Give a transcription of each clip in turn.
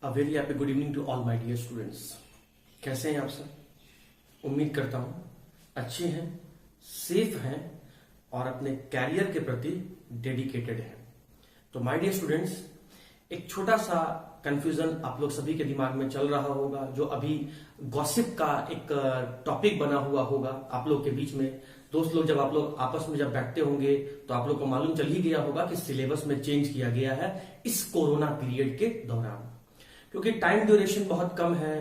A very happy good evening to all my dear students. कैसे हैं आप सब? उम्मीद करता हूं अच्छे हैं, सेफ हैं और अपने कैरियर के प्रति डेडिकेटेड हैं। तो माय डियर स्टूडेंट्स, एक छोटा सा कंफ्यूजन आप लोग सभी के दिमाग में चल रहा होगा, जो अभी गॉसिप का एक टॉपिक बना हुआ होगा आप लोग के बीच में। दोस्त लोग जब आप लोग आपस में जब बैठते होंगे तो आप लोग को मालूम चल ही गया होगा कि सिलेबस में चेंज किया गया है इस कोरोना पीरियड के दौरान, क्योंकि टाइम ड्यूरेशन बहुत कम है।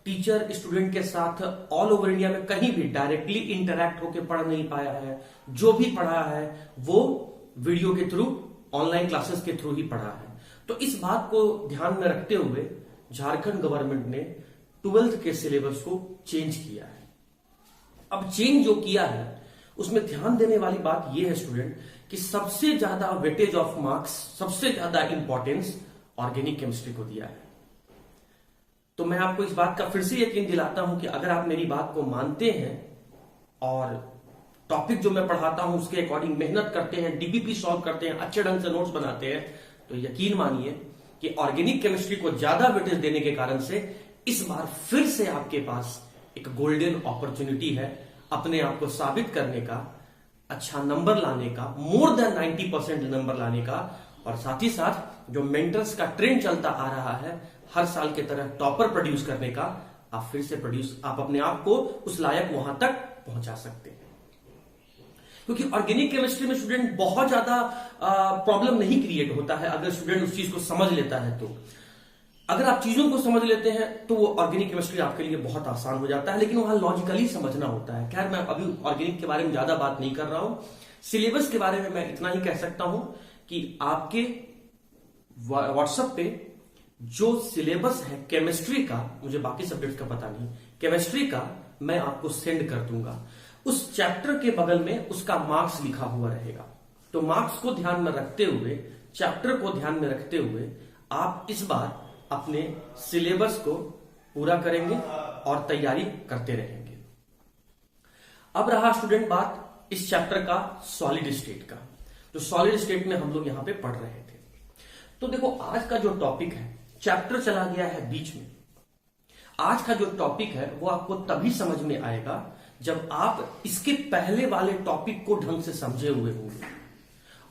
टीचर स्टूडेंट के साथ ऑल ओवर इंडिया में कहीं भी डायरेक्टली इंटरैक्ट होकर पढ़ नहीं पाया है। जो भी पढ़ा है वो वीडियो के थ्रू, ऑनलाइन क्लासेस के थ्रू ही पढ़ा है। तो इस बात को ध्यान में रखते हुए झारखंड गवर्नमेंट ने 12th के सिलेबस को चेंज किया है। अब चेंज जो किया है उसमें ध्यान देने वाली बात यह है स्टूडेंट कि सबसे ज्यादा वेटेज ऑफ मार्क्स, सबसे ज्यादा इंपॉर्टेंस ऑर्गेनिक केमिस्ट्री को दिया है। तो मैं आपको इस बात का फिर से यकीन दिलाता हूं कि अगर आप मेरी बात को मानते हैं और टॉपिक जो मैं पढ़ाता हूं उसके अकॉर्डिंग मेहनत करते हैं, डीबीपी सॉल्व करते हैं, अच्छे ढंग से नोट्स बनाते हैं, तो यकीन मानिए कि ऑर्गेनिक केमिस्ट्री को ज्यादा वेटेज देने के कारण से इस बार फिर से आपके पास एक गोल्डन अपॉर्चुनिटी है अपने आप को साबित करने का, अच्छा नंबर लाने का, मोर देन 90% नंबर लाने का, और साथ ही साथ जो मेंटर्स का ट्रेंड चलता आ रहा है हर साल की तरह टॉपर प्रोड्यूस करने का, आप फिर से आप अपने आप को उस लायक वहां तक पहुंचा सकते हैं। क्योंकि ऑर्गेनिक केमिस्ट्री में स्टूडेंट बहुत ज्यादा प्रॉब्लम नहीं क्रिएट होता है अगर स्टूडेंट उस चीज को समझ लेता है। तो अगर आप चीजों को समझ लेते हैं तो वो ऑर्गेनिक केमिस्ट्री आपके लिए बहुत आसान हो जाता है, लेकिन वहां लॉजिकली समझना होता है। खैर, मैं अभी ऑर्गेनिक के बारे में ज्यादा बात नहीं कर रहा हूं। सिलेबस के बारे में मैं इतना ही कह सकता हूं कि आपके व्हाट्सएप पे जो सिलेबस है केमिस्ट्री का, मुझे बाकी सब्जेक्ट का पता नहीं, केमिस्ट्री का मैं आपको सेंड कर दूंगा। उस चैप्टर के बगल में उसका मार्क्स लिखा हुआ रहेगा। तो मार्क्स को ध्यान में रखते हुए, चैप्टर को ध्यान में रखते हुए आप इस बार अपने सिलेबस को पूरा करेंगे और तैयारी करते रहेंगे। अब रहा स्टूडेंट बात इस चैप्टर का सॉलिड स्टेट का, जो सॉलिड स्टेट में हम लोग यहां पे पढ़ रहे थे। तो देखो, आज का जो टॉपिक है, चैप्टर चला गया है बीच में। आज का जो टॉपिक है वो आपको तभी समझ में आएगा जब आप इसके पहले वाले टॉपिक को ढंग से समझे हुए होंगे।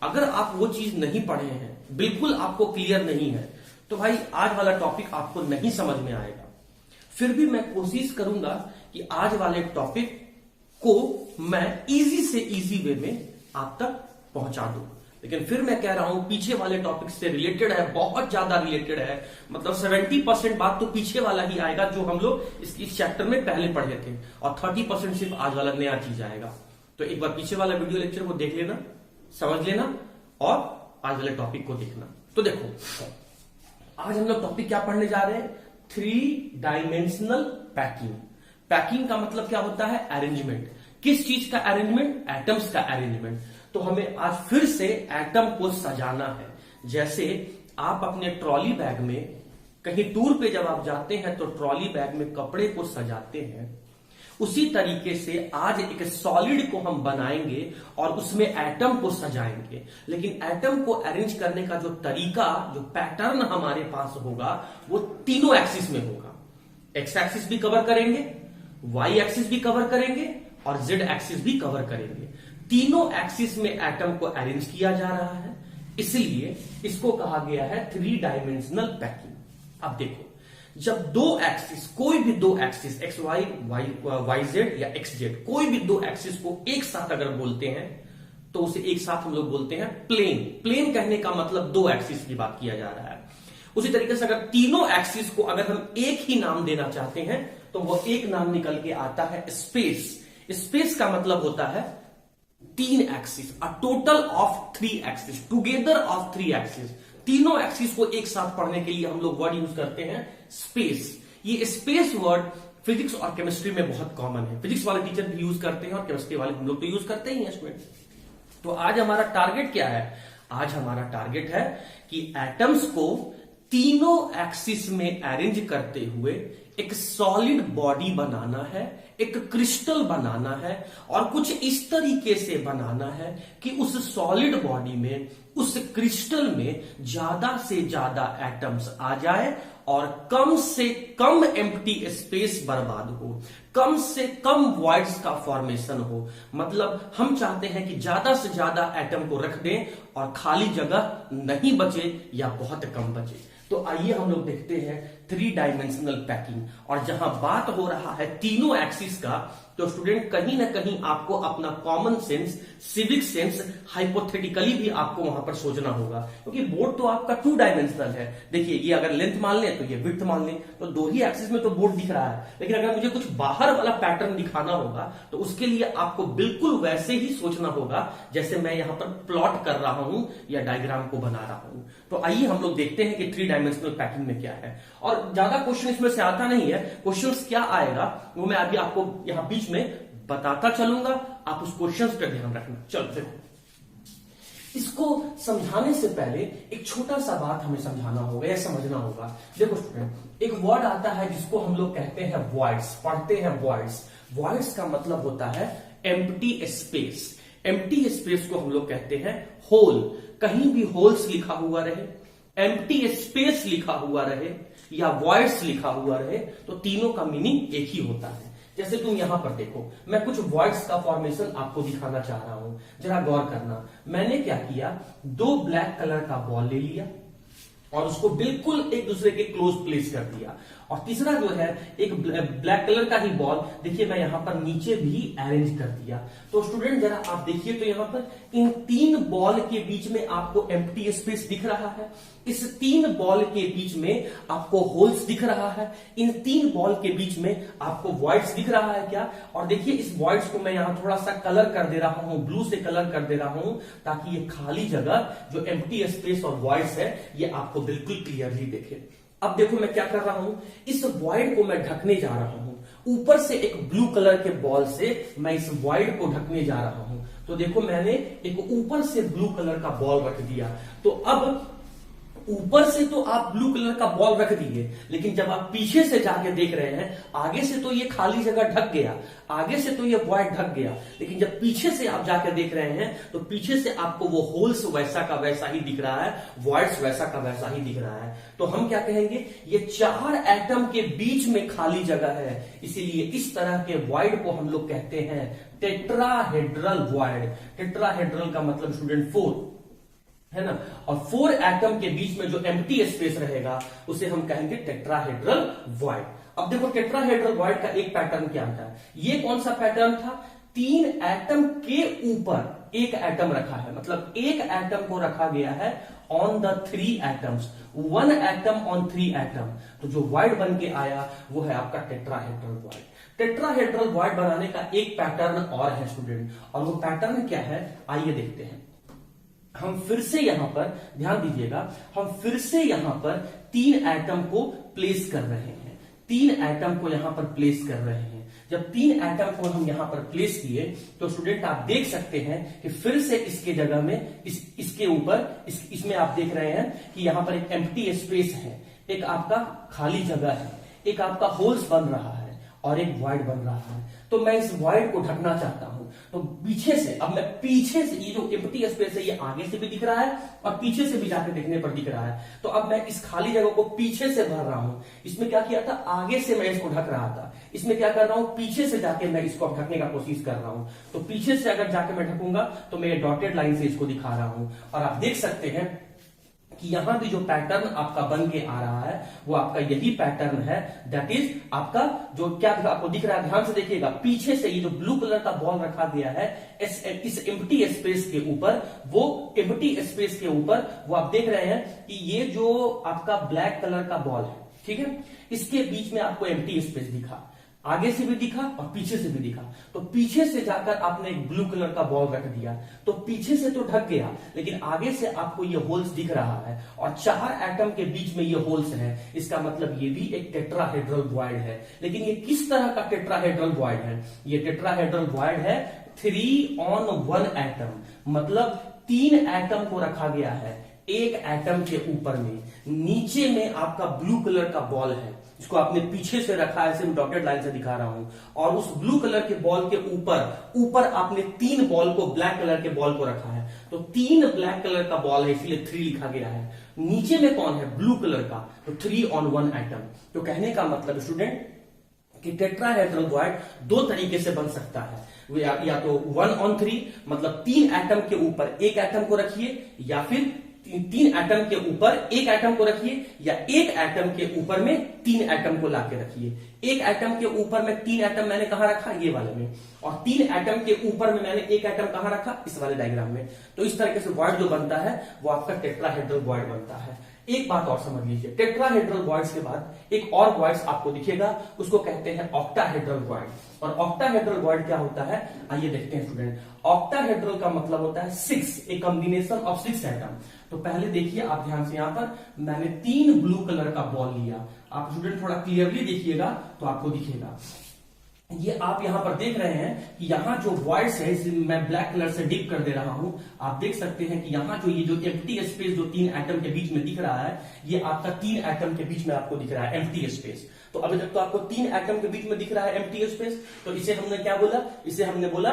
अगर आप वो चीज नहीं पढ़े हैं, बिल्कुल आपको क्लियर नहीं है, तो भाई आज वाला टॉपिक आपको नहीं समझ में आएगा। फिर भी मैं कोशिश करूंगा कि आज वाले टॉपिक को मैं इजी से इजी वे में आप तक पहुंचा दूं। लेकिन फिर मैं कह रहा हूं पीछे वाले टॉपिक से रिलेटेड है, बहुत ज्यादा रिलेटेड है। मतलब 70% बात तो पीछे वाला ही आएगा जो हम लोग इस चैप्टर में पहले पढ़े थे, और 30% सिर्फ आज वाला नया चीज आएगा। तो एक बार पीछे वाला वीडियो लेक्चर को देख लेना, समझ लेना और आज वाले टॉपिक को देखना। तो देखो, आज हम लोग टॉपिक क्या पढ़ने जा रहे हैं? 3 डायमेंशनल पैकिंग। पैकिंग का मतलब क्या होता है? अरेंजमेंट। किस चीज का अरेंजमेंट? एटम्स का अरेंजमेंट। तो हमें आज फिर से एटम को सजाना है। जैसे आप अपने ट्रॉली बैग में कहीं टूर पे जब आप जाते हैं तो ट्रॉली बैग में कपड़े को सजाते हैं, उसी तरीके से आज एक सॉलिड को हम बनाएंगे और उसमें एटम को सजाएंगे। लेकिन एटम को अरेंज करने का जो तरीका, जो पैटर्न हमारे पास होगा वो तीनों एक्सिस में होगा। एक्स एक्सिस भी कवर करेंगे, वाई एक्सिस भी कवर करेंगे और जेड एक्सिस भी कवर करेंगे। तीनों एक्सिस में एटम को अरेंज किया जा रहा है, इसलिए इसको कहा गया है 3 डायमेंशनल पैकिंग। अब देखो, जब दो एक्सिस, कोई भी दो axis, X Y, Y Z या एक्स जेड, कोई भी दो एक्सिस को एक साथ अगर बोलते हैं तो उसे एक साथ हम लोग बोलते हैं प्लेन। प्लेन कहने का मतलब दो एक्सिस की बात किया जा रहा है। उसी तरीके से अगर तीनों एक्सिस को अगर हम एक ही नाम देना चाहते हैं तो वह एक नाम निकल के आता है स्पेस। स्पेस का मतलब होता है 3 axis, a total of 3 axis, together of 3 axis. तीनों एक्सिस को एक साथ पढ़ने के लिए हम लोग वर्ड यूज करते हैं स्पेस। ये स्पेस वर्ड फिजिक्स और केमिस्ट्री में बहुत कॉमन है। फिजिक्स वाले टीचर भी यूज करते हैं और केमिस्ट्री वाले हम लोग तो यूज करते ही हैं स्टूडेंट। तो आज हमारा टारगेट क्या है? आज हमारा टारगेट है कि एटम्स को तीनों एक्सिस में अरेंज करते हुए एक सॉलिड बॉडी बनाना है, एक क्रिस्टल बनाना है और कुछ इस तरीके से बनाना है कि उस सॉलिड बॉडी में, उस क्रिस्टल में ज्यादा से ज्यादा एटम्स आ जाए और कम से कम एम्प्टी स्पेस बर्बाद हो, कम से कम वॉइड्स का फॉर्मेशन हो। मतलब हम चाहते हैं कि ज्यादा से ज्यादा एटम को रख दें और खाली जगह नहीं बचे या बहुत कम बचे। तो आइए हम लोग देखते हैं 3 डायमेंशनल पैकिंग। और जहां बात हो रहा है तीनों एक्सिस का, तो स्टूडेंट कहीं ना कहीं आपको अपना common sense, civic sense hypothetically भी आपको वहां पर सोचना होगा, क्योंकि बोर्ड तो आपका 2 डायमेंशनल है। देखिए ये अगर लेंथ मान लें तो ये विड्थ मान लें, तो 2 ही एक्सिस में तो बोर्ड दिख रहा है। लेकिन अगर मुझे कुछ बाहर वाला पैटर्न दिखाना होगा तो उसके लिए आपको बिल्कुल वैसे ही सोचना होगा जैसे मैं यहां पर प्लॉट कर रहा हूं या डायग्राम को बना रहा हूं। तो आइए हम लोग देखते हैं कि 3 डायमेंशनल पैकिंग में क्या है। और ज्यादा क्वेश्चन इसमें से आता नहीं है, क्वेश्चंस क्या आएगा वो मैं अभी आपको यहां बीच में बताता चलूंगा, आप उस क्वेश्चंस पर ध्यान रखना। चलो देखो, इसको समझाने से पहले एक छोटा सा बात हमें समझाना होगा या समझना होगा। देखो स्टूडेंट, एक वर्ड आता है जिसको हम लोग कहते हैं वॉइड्स, पढ़ते हैं वॉइड्स। वॉइड्स का मतलब होता है एम्प्टी स्पेस। एम्प्टी स्पेस को हम लोग कहते हैं होल। कहीं भी होल्स लिखा हुआ रहे, एम्प्टी स्पेस लिखा हुआ रहे या वॉइड्स लिखा हुआ रहे, तो तीनों का मीनिंग एक ही होता है। जैसे तुम यहां पर देखो, मैं कुछ वॉइड्स का फॉर्मेशन आपको दिखाना चाह रहा हूं, जरा गौर करना। मैंने क्या किया, 2 ब्लैक कलर का बॉल ले लिया और उसको बिल्कुल एक दूसरे के क्लोज प्लेस कर दिया। और तीसरा जो है एक ब्लैक कलर का ही बॉल, देखिए मैं यहां पर नीचे भी अरेंज कर दिया। तो स्टूडेंट जरा आप देखिए, तो यहां पर इन 3 बॉल के बीच में आपको एम्प्टी स्पेस दिख रहा है, इस 3 बॉल के बीच में आपको होल्स दिख रहा है, इन 3 बॉल के बीच में आपको वॉइड्स दिख रहा है क्या। और देखिए इस वॉइड्स को मैं यहां थोड़ा सा कलर कर दे रहा हूं, ब्लू से कलर कर दे रहा हूं, ताकि ये खाली जगह जो एम्प्टी स्पेस और वॉइड्स है ये आपको बिल्कुल क्लियरली दिखे। अब देखो मैं क्या कर रहा हूं, इस वॉइड को मैं ढकने जा रहा हूं। ऊपर से एक ब्लू कलर के बॉल से मैं इस वॉइड को ढकने जा रहा हूं। तो देखो मैंने एक ऊपर से ब्लू कलर का बॉल रख दिया। तो अब ऊपर से तो आप ब्लू कलर का बॉल रख दिए, लेकिन जब आप पीछे से जाके देख रहे हैं, आगे से तो ये खाली जगह ढक गया, आगे से तो ये वॉइड ढक गया, लेकिन जब पीछे से आप जाके देख रहे हैं तो पीछे से आपको वो होल्स वैसा का वैसा ही दिख रहा है, वॉइड्स वैसा का वैसा ही दिख रहा है। तो हम क्या कहेंगे, ये 4 एटम के बीच में खाली जगह है, इसीलिए इस तरह के वॉइड को हम लोग कहते हैं टेट्राहेड्रल वॉइड। टेट्राहेड्रल का मतलब स्टूडेंट 4 है ना, और 4 एटम के बीच में जो एम्प्टी स्पेस रहेगा उसे हम कहेंगे टेट्राहेड्रल वॉइड। अब देखो टेट्राहेड्रल वॉइड का एक पैटर्न क्या था, ये कौन सा पैटर्न था, 3 एटम के ऊपर 1 एटम रखा है, मतलब 1 एटम को रखा गया है on the 3 atoms, 1 atom on 3 atom. तो जो वॉइड बन के आया वो है आपका टेट्राहेड्रल वॉइड। टेट्राहेड्रल वॉइड बनाने का एक पैटर्न और है स्टूडेंट, और वो पैटर्न क्या है आइए देखते हैं। हम फिर से यहां पर ध्यान दीजिएगा, हम फिर से यहां पर 3 एटम को प्लेस कर रहे हैं, 3 एटम को यहां पर प्लेस कर रहे हैं। जब 3 एटम को हम यहां पर प्लेस किए तो स्टूडेंट आप देख सकते हैं कि फिर से इसके जगह में इसके ऊपर इसमें आप देख रहे हैं कि यहां पर एक एम्प्टी स्पेस है, एक आपका खाली जगह है, एक आपका होल्स बन रहा है और एक वॉइड बन रहा है। तो मैं इस वॉइड को ढकना चाहता हूं, तो पीछे से, अब मैं पीछे से, ये जो एम्प्टी स्पेस है ये आगे से भी दिख रहा है और पीछे से भी जाके देखने पर दिख रहा है। तो अब मैं इस खाली जगह को पीछे से भर रहा हूं। इसमें क्या किया था, आगे से मैं इसको ढक रहा था, इसमें क्या कर रहा हूं, पीछे से जाके मैं इसको ढकने का कोशिश कर रहा हूं। तो पीछे से अगर जाके मैं ढकूंगा तो मैं ये डॉटेड लाइन से इसको दिखा रहा हूं, और आप देख सकते हैं कि यहां भी जो पैटर्न आपका बन के आ रहा है वो आपका यही पैटर्न है, दैट इज आपका जो क्या आपको दिख रहा है, ध्यान से देखिएगा, पीछे से ये जो ब्लू कलर का बॉल रखा गया है इस एम्प्टी स्पेस के ऊपर, वो एम्प्टी स्पेस के ऊपर वो आप देख रहे हैं कि ये जो आपका ब्लैक कलर का बॉल है, ठीक है, इसके बीच में आपको एम्प्टी स्पेस दिखा, आगे से भी दिखा और पीछे से भी दिखा। तो पीछे से जाकर आपने एक ब्लू कलर का बॉल रख दिया, तो पीछे से तो ढक गया, लेकिन आगे से आपको ये होल्स दिख रहा है और 4 एटम के बीच में ये होल्स है। इसका मतलब ये भी एक टेट्राहेड्रल वॉइड है। लेकिन ये किस तरह का टेट्राहेड्रल वॉइड है, ये टेट्राहेड्रल वॉइड है 3 on 1 एटम, मतलब 3 एटम को रखा गया है, एक एटम के ऊपर में नीचे में आपका ब्लू कलर का बॉल है, जिसको आपने पीछे से रखा है, ऐसे मैं डॉटेड लाइन से दिखा रहा हूं, और उस ब्लू कलर के बॉल के ऊपर आपने 3 बॉल को, ब्लैक कलर के बॉल को रखा है। तो 3 ब्लैक कलर का बॉल है, इसलिए 3 लिखा गया है। नीचे में कौन है? ब्लू कलर का, तो 3 on 1 एटम। तो कहने का मतलब स्टूडेंट कि टेट्राहेड्रल क्वाड 2 तरीके से बन सकता है, या तो 1 on 3 मतलब 3 एटम के ऊपर एक एटम को रखिए, या फिर 3 एटम के ऊपर एक एटम को रखिए, या एक एटम के ऊपर में 3 एटम को लाके रखिए। एक एटम के ऊपर में 3 एटम मैंने कहां रखा? ये वाले में। और 3 एटम के ऊपर में मैंने एक एटम कहां रखा? इस वाले डायग्राम में। तो इस तरीके से क्वाड जो बनता है वो आपका टेट्राहेड्रल क्वाड बनता है। एक बात और समझ लीजिए, टेट्राहेड्रल क्वाड्स के बाद एक और क्वाड्स आपको दिखेगा, उसको कहते हैं ऑक्टाहेड्रल क्वाड। और ऑक्टाहेड्रल क्वाड क्या होता है, आइए देखते हैं स्टूडेंट। ऑक्टाहेड्रल का मतलब होता है 6, ए कॉम्बिनेशन ऑफ 6 एटम। तो पहले देखिए आप ध्यान से, यहां पर मैंने 3 ब्लू कलर का बॉल लिया। आप स्टूडेंट थोड़ा क्लियरली देखिएगा तो आपको दिखेगा। ये आप यहां पर देख रहे हैं कि यहां जो वॉइड्स है, इसे मैं ब्लैक कलर से डिप कर दे रहा हूं। आप देख सकते हैं कि यहां जो ये जो एम्प्टी स्पेस जो 3 एटम के बीच में दिख रहा है, ये आपका 3 एटम के बीच में आपको दिख रहा है एम्प्टी स्पेस। तो अभी तक तो आपको 3 एटम के बीच में दिख रहा है एम्प्टी स्पेस, तो इसे हमने क्या बोला? इसे हमने बोला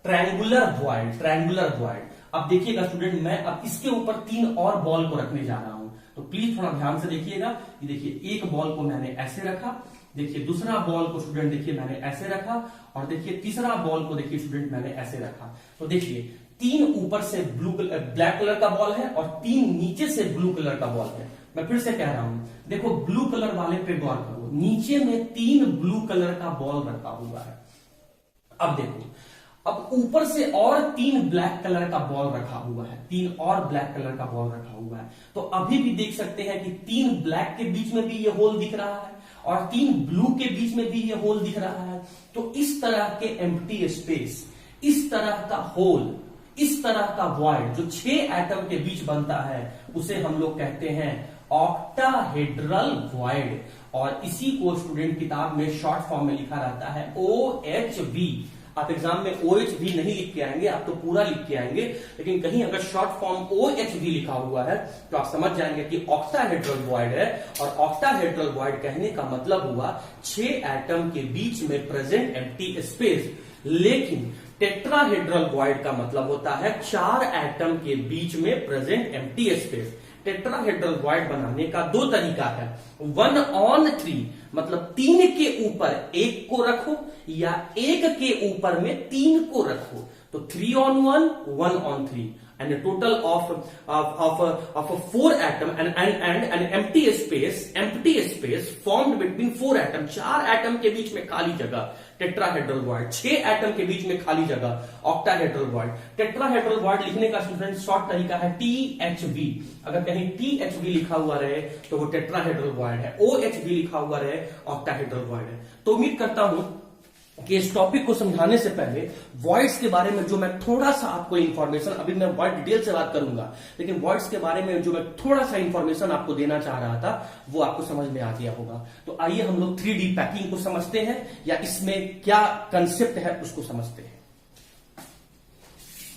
ट्रायंगुलर वॉइड, ट्रायंगुलर वॉइड। अब देखिएगा स्टूडेंट, मैं अब इसके ऊपर 3 और बॉल को रखने जा रहा हूं, तो प्लीज थोड़ा ध्यान से देखिएगा। ये देखिए, एक बॉल को मैंने ऐसे रखा, देखिए दूसरा बॉल को स्टूडेंट देखिए मैंने ऐसे रखा, और देखिए तीसरा बॉल को देखिए स्टूडेंट मैंने ऐसे रखा। तो देखिए 3 ऊपर से ब्लैक कलर का बॉल है और 3 नीचे से ब्लू कलर का बॉल है। मैं फिर से कह रहा हूं, देखो ब्लू कलर वाले पे गौर करो, नीचे में 3 ब्लू कलर का बॉल रखा हुआ है। अब देखो, अब ऊपर से और 3 ब्लैक कलर का बॉल रखा हुआ है, 3 और ब्लैक कलर का बॉल रखा हुआ है। तो अभी भी देख सकते हैं कि 3 ब्लैक के बीच में भी ये होल दिख रहा है, और 3 ब्लू के बीच में भी ये होल दिख रहा है। तो इस तरह के एम्प्टी स्पेस, इस तरह का होल, इस तरह का वॉइड जो 6 एटम के बीच बनता है, उसे हम लोग कहते हैं ऑक्टाहेड्रल वॉइड। और इसी को स्टूडेंट किताब में शॉर्ट फॉर्म में लिखा रहता है OHV। आप एग्जाम में OHV नहीं लिख के आएंगे, आप तो पूरा लिख के आएंगे, लेकिन कहीं अगर शॉर्ट फॉर्म OHV लिखा हुआ है तो आप समझ जाएंगे कि ऑक्टाहेड्रल वॉइड है। और ऑक्टाहेड्रल वॉइड कहने का मतलब हुआ 6 एटम के बीच में प्रेजेंट एम्प्टी स्पेस। लेकिन टेट्राहेड्रल वॉइड का मतलब होता है 4 एटम के बीच में present empty space. Tetrahedral void बनाने का 2 तरीका है, 1 on 3 मतलब 3 के ऊपर 1 को रखो, या 1 के ऊपर में 3 को रखो। तो 3 on 1, 1 on 3, and a total of 4 atom and an empty space formed between 4 atom, 4 atom के बीच में खाली जगह, टेट्राहेड्रल वॉइड। 6 एटम के बीच में खाली जगह, ऑक्टाहेड्रल वॉइड। टेट्राहेड्रल वॉइड लिखने का स्टूडेंट शॉर्ट तरीका है THV। अगर कहीं THV लिखा हुआ रहे तो वो टेट्राहेड्रल वॉइड है, OHV लिखा हुआ रहे ऑक्टाहेड्रल वॉइड है। तो उम्मीद करता हूं कि इस टॉपिक को समझाने से पहले वॉइड्स के बारे में जो मैं थोड़ा सा आपको इंफॉर्मेशन, अभी मैं वॉइड डिटेल से बात करूंगा, लेकिन वॉइड्स के बारे में जो मैं थोड़ा सा इंफॉर्मेशन आपको देना चाह रहा था वो आपको समझ में आ गया होगा। तो आइए हम लोग 3D पैकिंग को समझते हैं, या इसमें क्या कंसेप्ट है उसको समझते हैं।